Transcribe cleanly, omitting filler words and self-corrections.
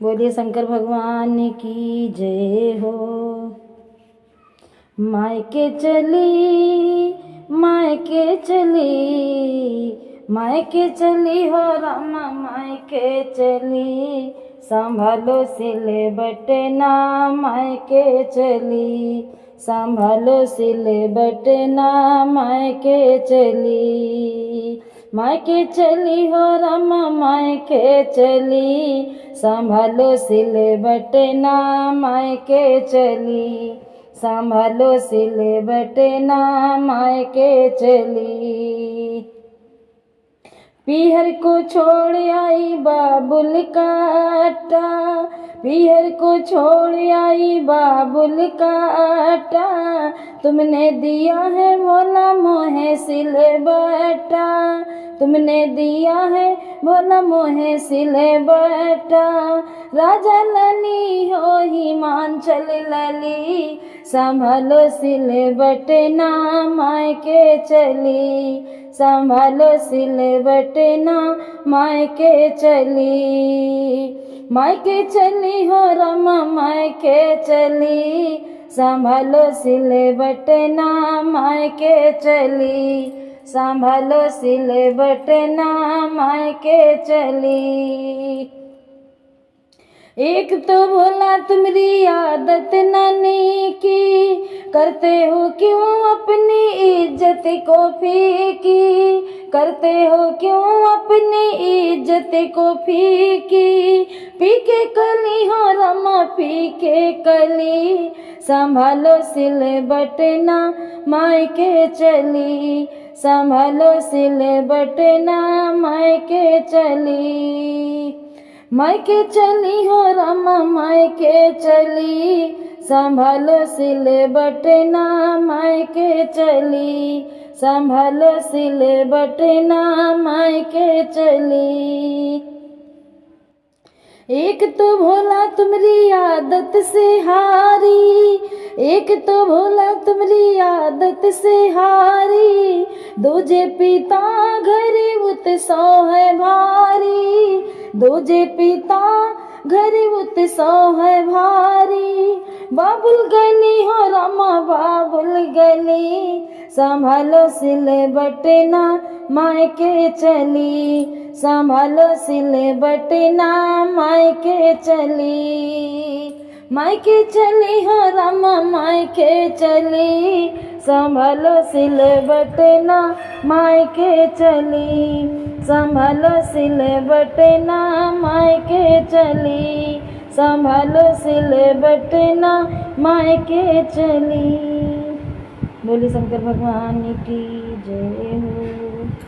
बोलिए शंकर भगवान की जय हो। मायके चली, मायके चली, मायके चली हो रामा, मायके चली, संभालो सिले बटना, मायके चली, संभालो सिले बटना, मायके चली, मायके चली हो रामा, मायके चली, संभालो सिले बटना, मायके चली, संभालो सिले बटना, मायके चली। पीहर को छोड़ आई बाबुल काटा, पीहर को छोड़ आई बाबुल काटा, तुमने दिया है भोला मोहे सिले बटा, तुमने दिया है भोला मोहे सिले बटा, राजा लली हो हिमांचल लली, संभालो सिले बटना, मायके चली, संभालो सिले बटना, मायके चली, मायके चली हो रमा, मायके चली, संभालो सिले बटना, मायके चली, संभालो सिले बटना, मायके चली। एक तो भोला तुम्हारी आदत नानी की, करते हो क्यों अपनी इज्जत को फीकी, करते हो क्यों अपनी इज्जत को फीकी, पी के कली हो रमा, पी के कली, संभालो सिले बटना, मायके चली, संभालो सिले बटना, मायके चली, मायके चली हो रमा, मायके चली, संभालो सिले बटना, मायके चली, संभालो सिले बटना, मायके चली। एक तो भोला तुम्हारी आदत से हारी, एक तो भोला तुम्हारी आदत से हारी, दूजे पिता घरे उत्सव है भारी, दूजे पिता घरे उत्सव है भारी, बाबुल गली हो रमा, बाबुल गली, संभालो सिले बटना, मायके चली, संभालो सिले बटना, मायके चली, मायके चली हो रमा, मायके चली, संभालो सिले बटना, मायके चली, संभालो सिले बटना, मायके चली, संभालो सिले बटना, मायके चली। बोली शंकर भगवान की जय हो।